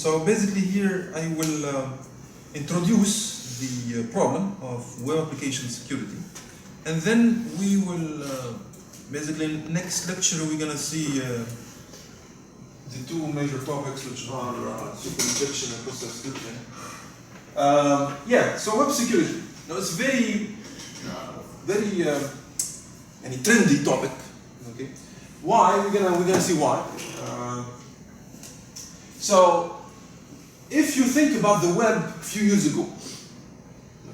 So basically here I will introduce the problem of web application security, and then we will basically next lecture we're gonna see the two major topics, which are super injection and process scripting. Yeah, so web security. Now it's very any trendy topic. Okay, why? We're gonna see why. So if you think about the web a few years ago,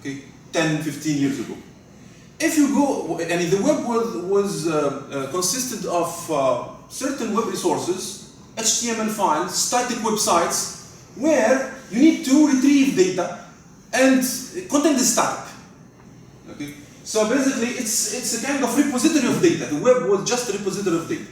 okay, 10, 15 years ago, if you go, and the web was consisted of certain web resources, HTML files, static websites, where you need to retrieve data, and content is static. Okay, so basically it's a kind of repository of data. The web was just a repository of data.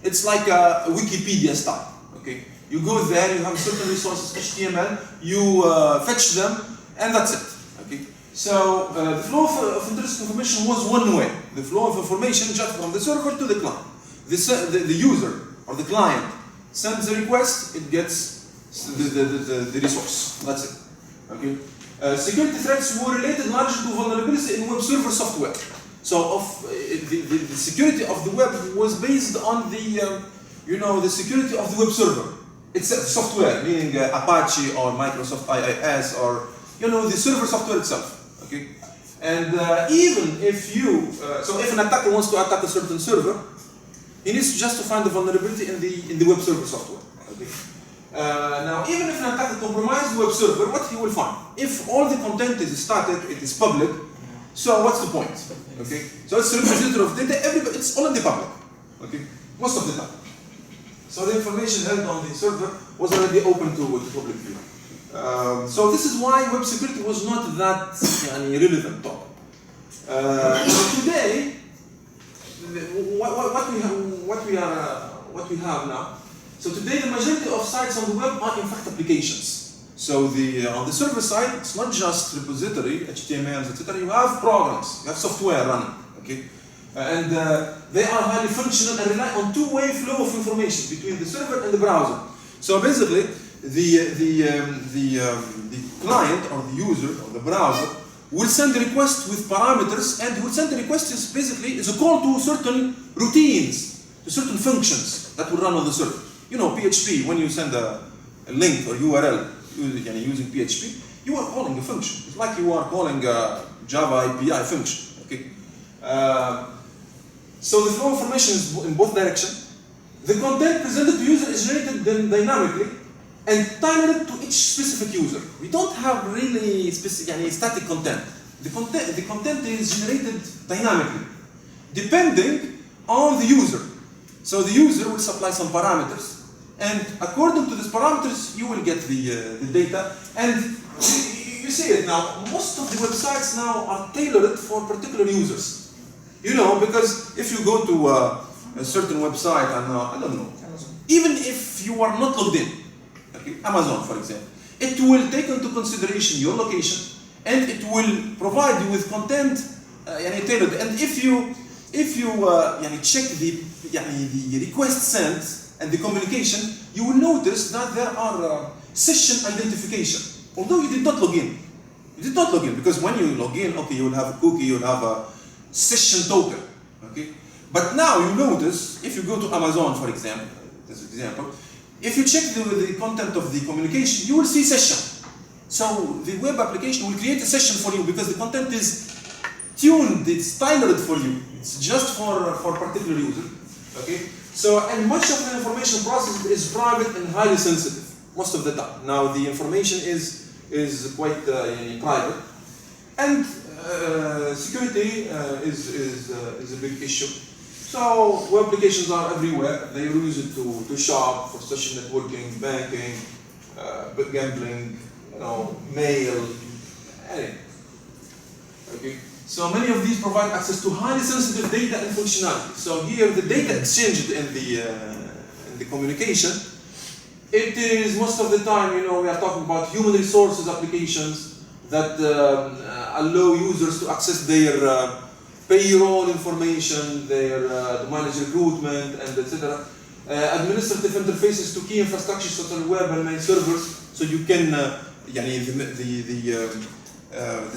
It's like a Wikipedia style. Okay, you go there, you have certain resources, HTML, you fetch them, and that's it. Okay, so the flow of interesting information was one way. The flow of information just from the server to the client. The user or the client sends a request, it gets the resource. That's it. Okay. Security threats were related largely to vulnerabilities in web server software. So the security of the web was based on the security of the web server. It's a software, meaning Apache or Microsoft IIS or the server software itself. Okay, and even if if an attacker wants to attack a certain server, he needs just to find the vulnerability in the web server software. Okay. Now, even if an attacker compromises the web server, what he will find? If all the content is static, it is public, so what's the point? Okay, so it's a repository of data. It's all in the public. Okay, most of the time. So the information held on the server was already open to public view. So this is why web security was not that relevant topic. Today, what we have now. So today, the majority of sites on the web are in fact applications. So on the server side, it's not just repository, HTML, etc. You have programs, you have software running. Okay. And they are highly functional and rely on two-way flow of information between the server and the browser. So basically, the client or the user or the browser will send a request with parameters, and will send the request is a call to certain routines, to certain functions that will run on the server. PHP, when you send a link or URL using PHP, you are calling a function. It's like you are calling a Java API function. Okay. So the flow of information is in both directions. The content presented to user is generated dynamically and tailored to each specific user. We don't have really static content. The content is generated dynamically, depending on the user. So the user will supply some parameters, and according to these parameters, you will get the data. And you see it now. Most of the websites now are tailored for particular users. Because if you go to a certain website, and I don't know, even if you are not logged in, okay, Amazon for example, it will take into consideration your location, and it will provide you with content tailored. And if you check the request sent and the communication, you will notice that there are session identification. Although you did not log in, because when you log in, okay, you will have a cookie, you will have a session token, okay. But now you notice, if you go to Amazon, for example, if you check the content of the communication, you will see session. So the web application will create a session for you because the content is tuned, it's tailored for you. It's just for particular user, okay. So, and much of the information processed is private and highly sensitive most of the time. Now the information is quite private, and security is a big issue. So web applications are everywhere. They use it to shop, for social networking, banking, gambling, mail, anything. Okay. So many of these provide access to highly sensitive data and functionality. So here the data exchanged in the communication, it is most of the time, we are talking about human resources applications that allow users to access their payroll information, to manage recruitment, and etc. administrative interfaces to key infrastructure such as web and main servers, so you can the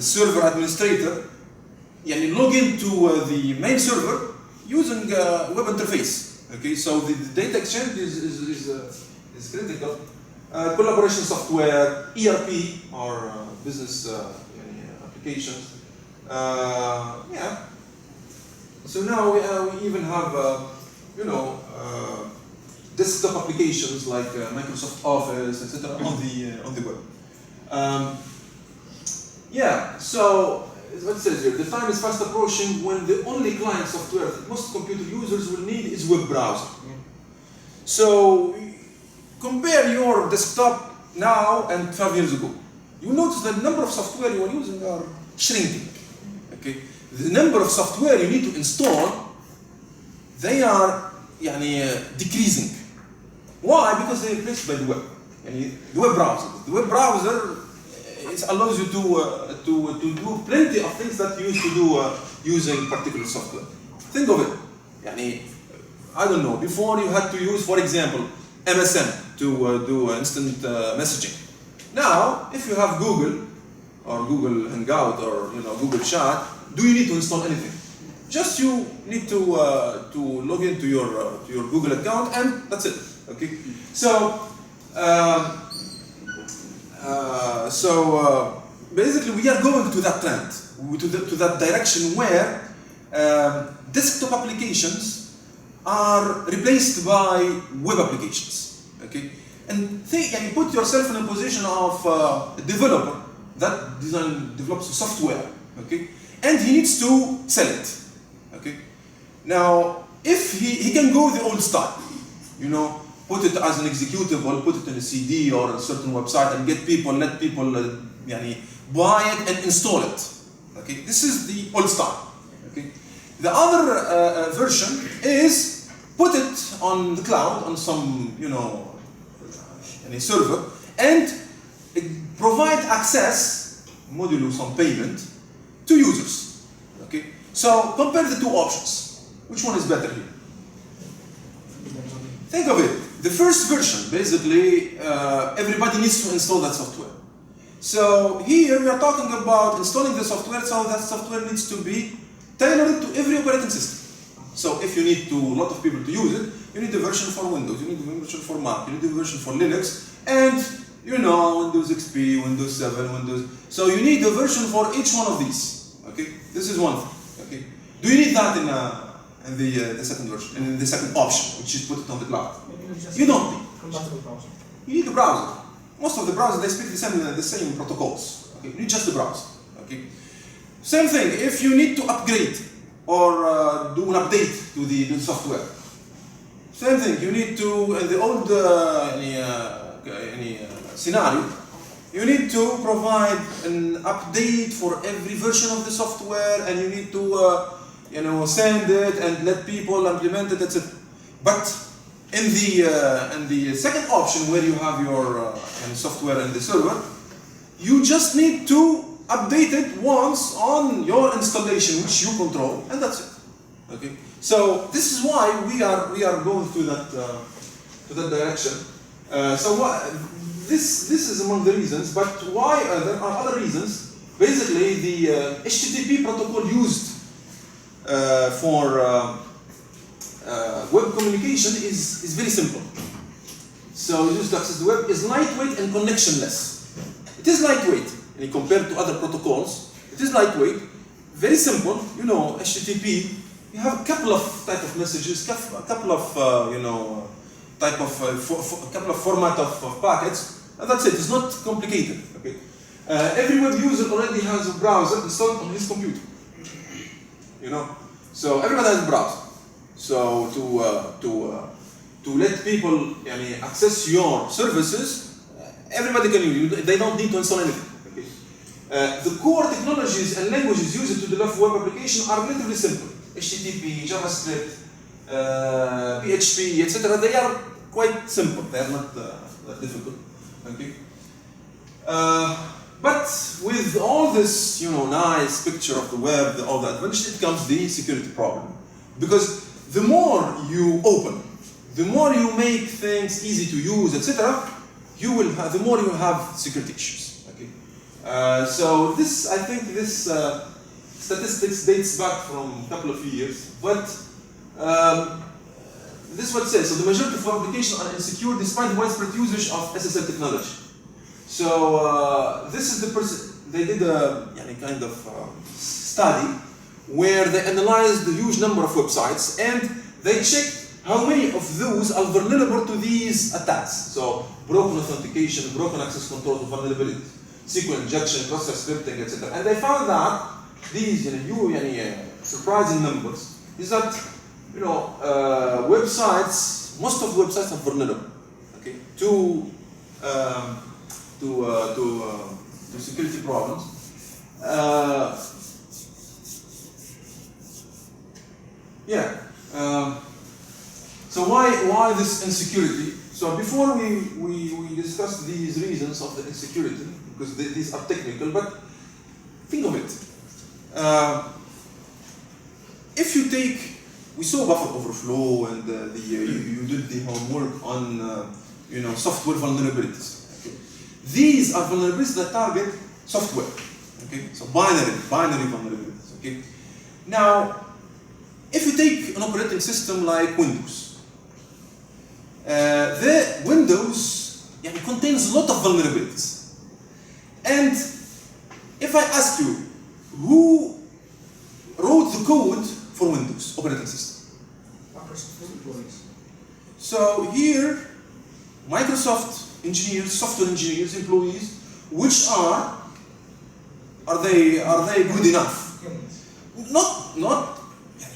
server administrator log into the main server using web interface. Okay, so the data exchange is critical. Collaboration software, ERP or business applications. Yeah. So now we even have desktop applications like Microsoft Office, etc. on the web. Yeah. So what it says here, the time is fast approaching when the only client software that most computer users will need is web browser. So compare your desktop now and 12 years ago. You notice that the number of software you are using are shrinking. Okay, the number of software you need to install, they are decreasing. Why? Because they are replaced by the web. The web browser. The web browser it allows you to do plenty of things that you used to do using particular software. Think of it. I don't know. Before you had to use, for example, MSN to do instant messaging. Now, if you have Google or Google Hangout or Google Chat, do you need to install anything? Just you need to log into your Google account and that's it. Okay. So basically, we are going to that trend, to that direction where desktop applications are replaced by web applications. Okay, and think, put yourself in a position of a developer that develops software. Okay, and he needs to sell it. Okay, now if he can go the old style, put it as an executable, put it in a CD or a certain website and let people buy it and install it. Okay, this is the old style. Okay, the other version is put it on the cloud on some server and provide access, modulo some payment to users. Okay, so compare the two options. Which one is better here? Think of it. The first version, basically, everybody needs to install that software. So here we are talking about installing the software, so that software needs to be tailored to every operating system. So if you need a lot of people to use it, you need a version for Windows, you need a version for Mac, you need a version for Linux, and Windows XP, Windows 7, Windows. So you need a version for each one of these. Okay, this is one thing. Okay, do you need that in the second version, in the second option, which is put it on the cloud? You don't need. You need a browser. Most of the browsers they speak the same protocols. Okay, you need just the browser. Okay. Same thing. If you need to upgrade or do an update to the software. Same thing. You need to in the old scenario. You need to provide an update for every version of the software, and you need to send it and let people implement it, etc. But in the second option, where you have your software in the server, you just need to update it once on your installation, which you control, and that's it. Okay. So this is why we are going to that direction. This is among the reasons, but why there are other reasons. Basically, the HTTP protocol used for web communication is very simple. So used to access the web is lightweight and connectionless. It is lightweight compared to other protocols. It is lightweight, very simple. HTTP. You have a couple of type of messages, a couple of couple of format of packets, and that's it. It's not complicated. Okay. Every web user already has a browser installed on his computer. So everybody has a browser. So to let people access your services, everybody can use it. They don't need to install anything. Okay. The core technologies and languages used to develop web application are relatively simple. HTTP, JavaScript, PHP, etc. They are quite simple. They are not that difficult. Okay. But with all this, nice picture of the web, all that, eventually it comes the security problem. Because the more you open, the more you make things easy to use, etc., you will have, the more you have security issues. Okay. So this, I think, this statistics dates back from a couple of years, but this is what it says. So the majority of applications are insecure despite widespread usage of SSL technology. So this is the person. They did a kind of study where they analyzed the huge number of websites and they checked how many of those are vulnerable to these attacks. So broken authentication, broken access control, vulnerability, SQL injection, cross-site scripting, etc. And they found that these surprising numbers is that websites, most of the websites are vulnerable, okay, to security problems. So why this insecurity? So before we discussed these reasons of the insecurity, because these are technical, but think of it. If you take, we saw buffer overflow and you did the homework on software vulnerabilities. Okay. These are vulnerabilities that target software. Okay, so binary vulnerabilities. Okay. Now, if you take an operating system like Windows, the Windows contains a lot of vulnerabilities. And if I ask you, who wrote the code for Windows operating system? Microsoft employees. So here, Microsoft engineers, software engineers, employees, which are they good enough? Humans. Not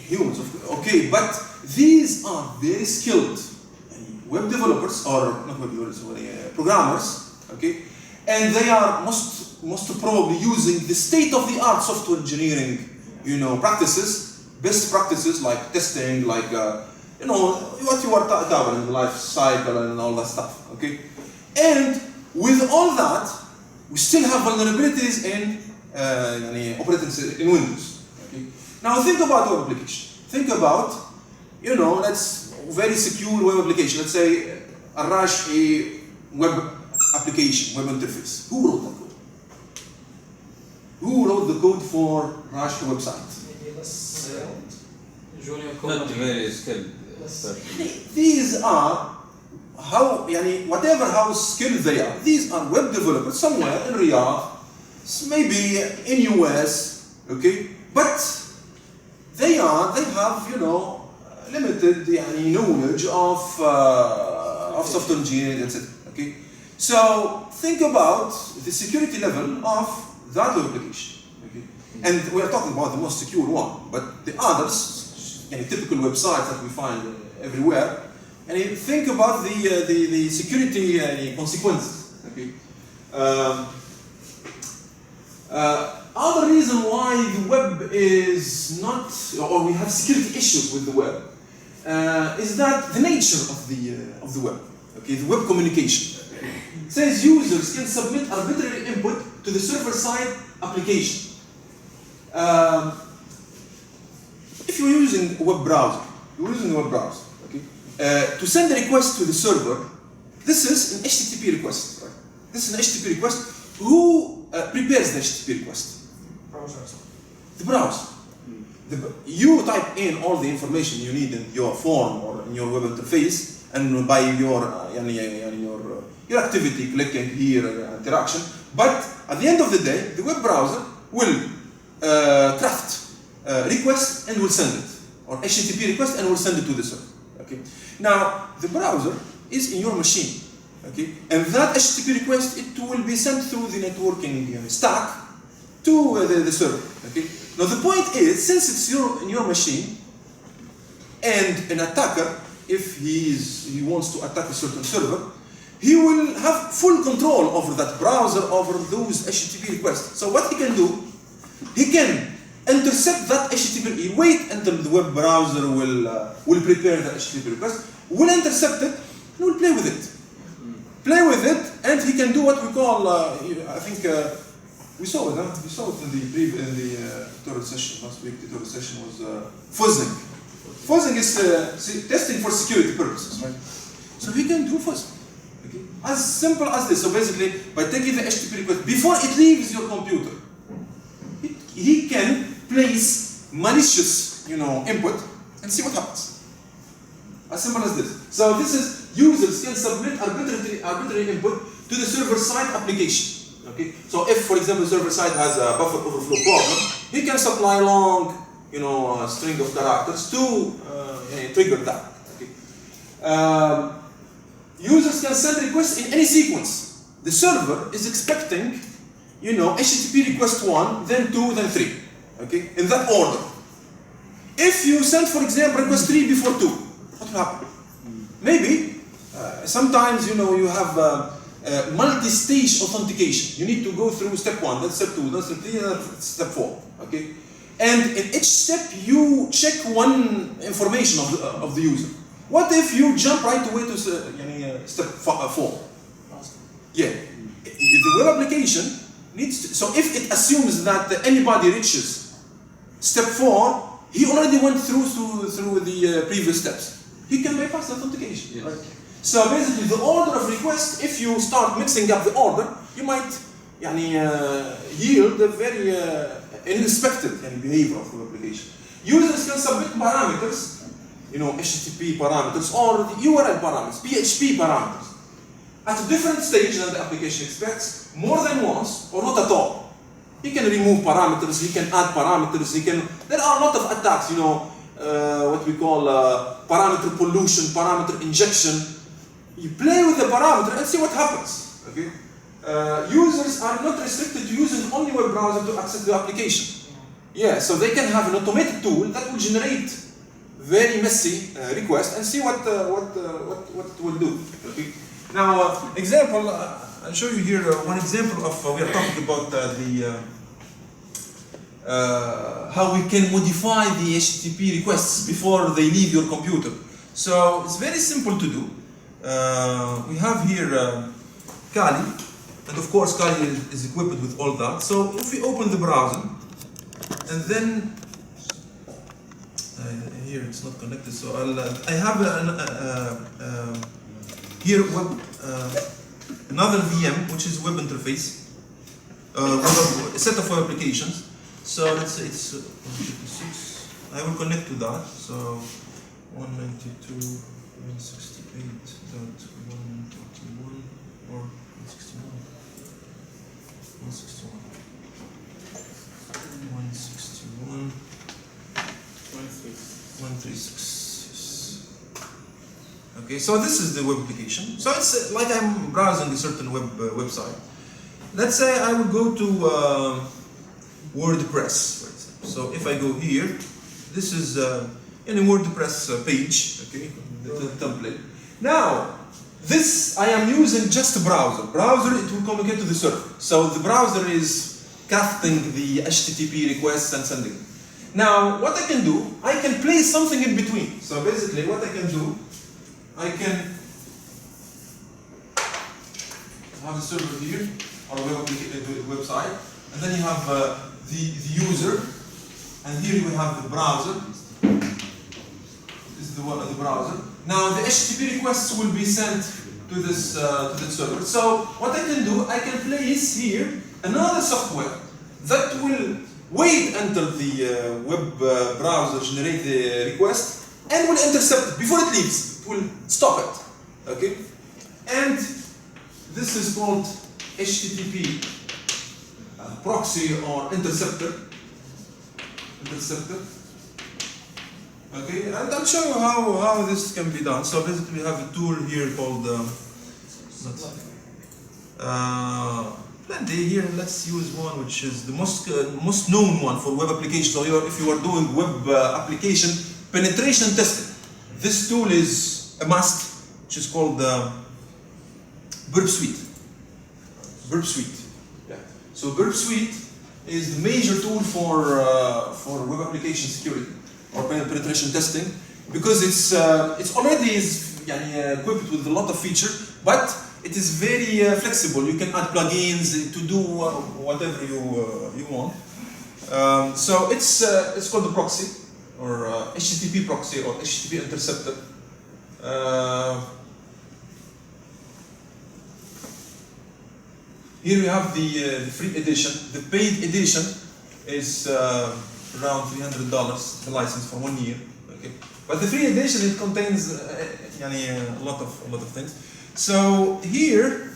humans, okay, but these are very skilled web developers, or not web developers, programmers, okay, and they are most probably using the state-of-the-art software engineering, practices, best practices like testing, like what you are covering, life cycle and all that stuff, okay. And with all that, we still have vulnerabilities in in Windows. Okay. Now think about web application. Think about, let's very secure web application. Let's say Arash a web application, web interface. Who wrote that code? Who wrote the code for Arash website? Maybe less skilled. Junior Not very skilled. These are whatever how skilled they are. These are web developers somewhere in Riyadh, maybe in US, okay, but they have limited knowledge of software engineering, etc. Okay, so think about the security level of that web application. Okay, and we are talking about the most secure one, but the others, typical websites that we find everywhere, and think about the security consequences. Okay. Other reason why the web is not, or we have security issues with the web, is that the nature of the web. Okay, the web communication. It says users can submit arbitrary input to the server-side application. If you're using a web browser, okay, to send a request to the server, this is an HTTP request. Right? This is an HTTP request. Who prepares the HTTP request? Browsers. The browser. You type in all the information you need in your form or in your web interface, and by your activity, clicking here, interaction. But at the end of the day, the web browser will craft request and will send it, or HTTP request and will send it to the server. Okay. Now the browser is in your machine. Okay, and that HTTP request, it will be sent through the networking stack to the server. Okay. Now the point is, since it's in your machine, and an attacker, if he wants to attack a certain server, he will have full control over that browser, over those HTTP requests. So what he can do, he can intercept that HTTP. He wait until the web browser will prepare the HTTP request, will intercept it, and will play with it. Play with it, and he can do what we call, I think, we saw it. We saw it in the tutorial session last week. The tutorial session was fuzzing. Fuzzing is testing for security purposes, right? So he can do fuzzing. Okay? As simple as this. So basically, by taking the HTTP request before it leaves your computer, he can place malicious, input and see what happens. As simple as this. So this is users can submit arbitrary input to the server-side application. Okay. So if, for example, the server-side has a buffer overflow problem, he can supply long, string of characters to trigger that. Okay. Users can send requests in any sequence. The server is expecting, HTTP request 1, then 2, then 3. Okay, in that order. If you send, for example, request 3 before 2, what will happen? Maybe sometimes you have multi-stage authentication. You need to go through step 1, then step 2, then step 3, then step 4. Okay, and in each step you check one information of the user. What if you jump right away to step 4? Yeah, the web application needs to, so if it assumes that anybody reaches step 4, he already went through the previous steps. He can bypass the authentication. Yes. Right? So basically, the order of request, if you start mixing up the order, you might yield a very unexpected behavior of the application. Users can submit parameters, HTTP parameters or the URL parameters, PHP parameters, at a different stage than the application expects, more than once or not at all. He can remove parameters, he can add parameters, there are a lot of attacks, what we call parameter pollution, parameter injection. You play with the parameter and see what happens. Okay? Users are not restricted to using only web browser to access the application. Yeah, so they can have an automated tool that will generate very messy request and see what it will do. Okay? Now, example, I'll show you here one example of, we are talking about how we can modify the HTTP requests before they leave your computer. So it's very simple to do. We have here Kali, and of course Kali is equipped with all that. So if we open the browser, and then here it's not connected, so I have here another VM, which is web interface, a set of web applications. So let's say it's 156. I will connect to that. So 192.168.141 or 161. 161. 161. 136. Okay, so this is the web application. So it's like I'm browsing a certain website. Let's say I will go to WordPress, for example. So if I go here, this is in a WordPress page, okay, the template. Now, this I am using just a browser. Browser, it will communicate to the server. So the browser is crafting the HTTP requests and sending it. Now, what I can do, I can place something in between. So basically, what I can do, I can have a server here, or a website, and then you have the user, and here we have the browser. This is the browser. Now the HTTP requests will be sent to this server. So what I can do, I can place here another software that will wait until the web browser generates the request and will intercept it before it leaves. It will stop it. Okay? And this is called HTTP proxy or interceptor. Okay, and I'll show you how this can be done. So basically, we have a tool here called plenty here. Let's use one which is the most known one for web applications. So if you are doing web application penetration testing, this tool is a must, which is called Burp Suite. Burp Suite. Yeah. So Burp Suite is the major tool for web application security or penetration testing, because it's already equipped with a lot of features, but it is very flexible. You can add plugins to do whatever you want. So it's called the proxy. or HTTP proxy or HTTP interceptor. Here we have the free edition. The paid edition is around $300, the license for 1 year. Okay, but the free edition, it contains a lot of things. So here.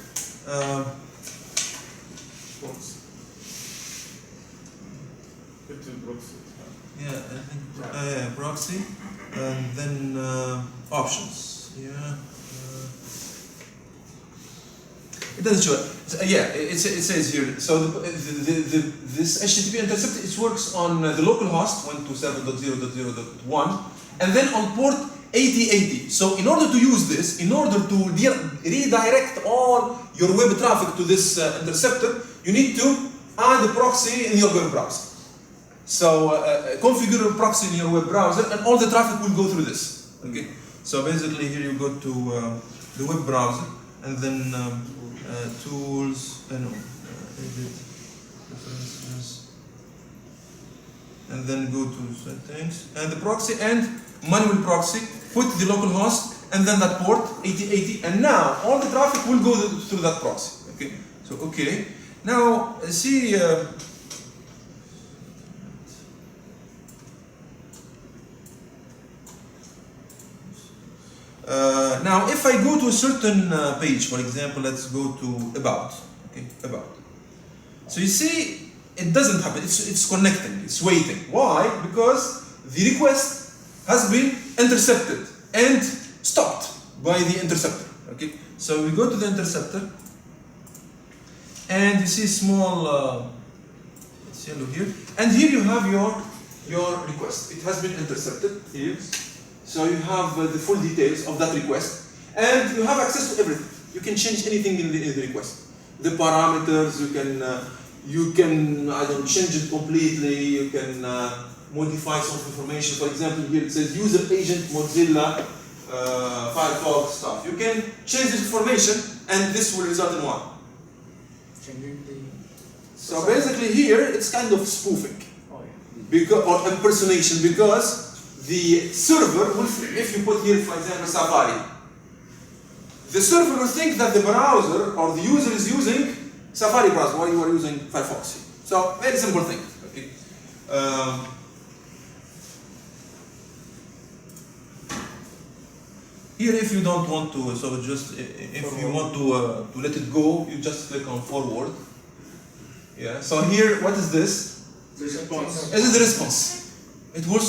Yeah, I think proxy, and then options. Yeah, it doesn't show it. So, it says here. So this HTTP interceptor, it works on the local host 127.0.0.1, and then on port 8080. So in order to use this, in order to redirect all your web traffic to this interceptor, you need to add a proxy in your web browser. So configure a proxy in your web browser, and all the traffic will go through this. Okay. So basically, here you go to the web browser, and then tools, edit, preferences, and then go to settings, and the proxy and manual proxy. Put the local host, and then that port 8080, and now all the traffic will go through that proxy. Okay. So okay. Now see. Now, if I go to a certain page, for example, let's go to about. Okay, about. So you see, it doesn't happen. It's connecting. It's waiting. Why? Because the request has been intercepted and stopped by the interceptor. Okay. So we go to the interceptor, and you see small. It's yellow here, and here you have your request. It has been intercepted here. So you have the full details of that request, and you have access to everything. You can change anything in the request. The parameters, you can change it completely. You can modify some information. For example, here it says user agent Mozilla Firefox stuff. You can change this information, and this will result in what? Changing the. So basically, here it's kind of spoofing, or impersonation, because the server will, if you put here, for example, Safari, the server will think that the browser or the user is using Safari browser while you are using Firefox. So, very simple thing. Okay. Here, if you don't want to, so just if you want to let it go, you just click on forward. Yeah. So here, what is this? Response. This is the response. It will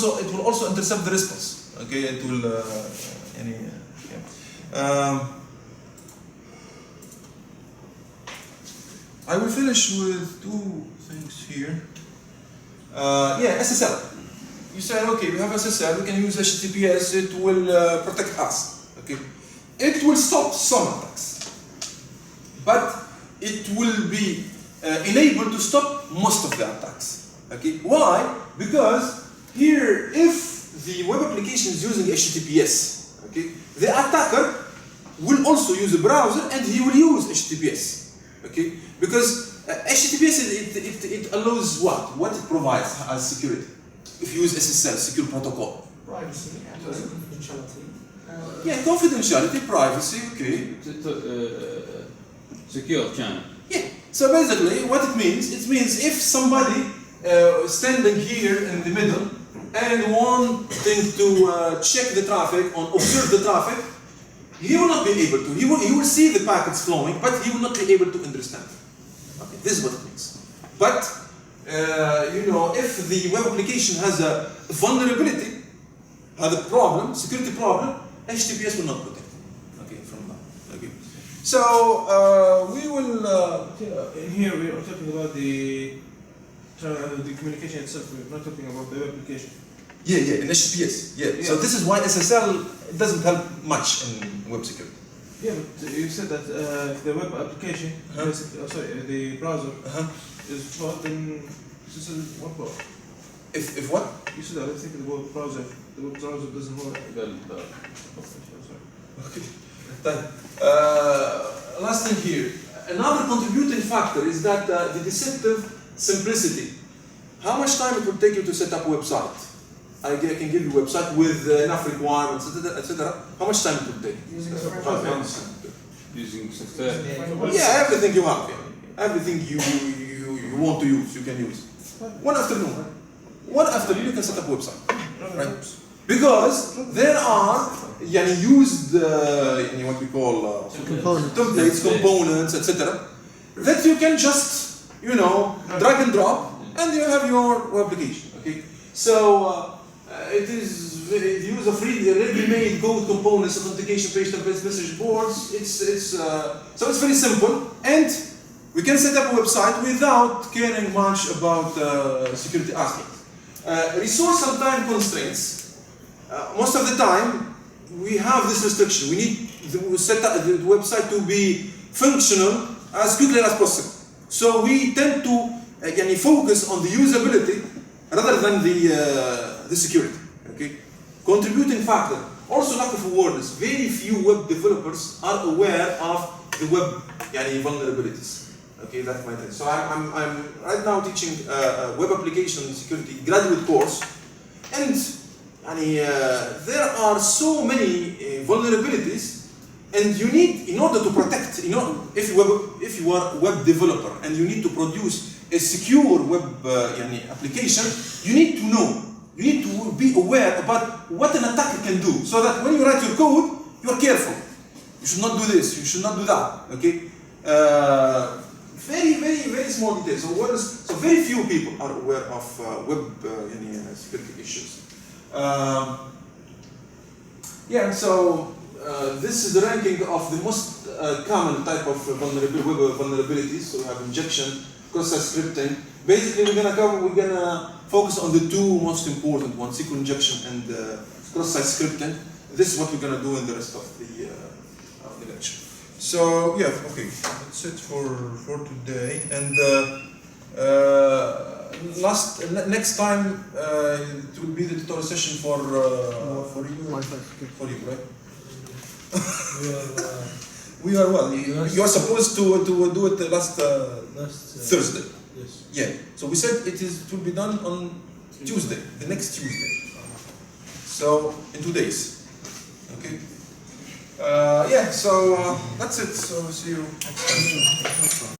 also intercept the response. Okay, it will I will finish with two things here. SSL. You say, okay, we have SSL, we can use HTTPS, it will protect us. Okay, it will stop some attacks, but it will be enabled to stop most of the attacks. Okay, why? Because here, if the web application is using HTTPS, okay, the attacker will also use a browser and he will use HTTPS, okay, because HTTPS it allows what? What it provides as security? If you use SSL, secure protocol. Privacy and confidentiality. Yeah, confidentiality, privacy, okay. Secure channel. Yeah. So basically, what it means if somebody standing here in the middle and wanting to check the traffic, or observe the traffic, he will not be able to. He will see the packets flowing, but he will not be able to understand. Okay, this is what it means. But if the web application has a vulnerability, has a problem, security problem, HTTPS will not protect it. Okay, from that. Okay. So we will here we are talking about the communication itself. We're not talking about the web application. Yeah, in HTTPS. Yeah. So this is why SSL doesn't help much in web security. Yeah, but you said that if the web application, the browser is flawed, then SSL won't work. If what? You said that I think the web browser doesn't work. Okay. Last thing here. Another contributing factor is that the deceptive simplicity. How much time it will take you to set up a website? I can give you a website with enough requirements, etc. How much time it will take? Using a 5 framework. months. Using software. Yeah, everything you have, yeah. Everything you want to use, you can use. One afternoon you can set up a website, right? Because there are used what we call templates, components, etc. that you can just drag and drop, and you have your application. Okay, so it use of ready-made code components, authentication page templates, message boards. So it's very simple, and we can set up a website without caring much about security aspects. Resource and time constraints. Most of the time, we have this restriction. We need to set up the website to be functional as quickly as possible. So we tend to focus on the usability rather than the security. Okay, contributing factor. Also, lack of awareness. Very few web developers are aware of the web vulnerabilities. Okay, that's my thing. So I'm right now teaching web application security graduate course, and there are so many vulnerabilities, and you need, in order to protect, if you are a web developer and you need to produce a secure web application, you need to know, you need to be aware about what an attacker can do, so that when you write your code, you are careful. You should not do this, you should not do that. Okay. Very, very, very small details. So very few people are aware of web security issues. This is the ranking of the most common type of web vulnerabilities. So we have injection, cross-site scripting. Basically, we're gonna focus on the two most important ones: SQL injection and cross-site scripting. This is what we're gonna do in the rest of the lecture. So yeah, okay, that's it for today. And next time it will be the tutorial session for you, right? We are well. You are supposed to do it last Thursday. Yes. Yeah. So we said it will be done on Tuesday, the next Tuesday. So in 2 days. Okay. So that's it. So see you next time.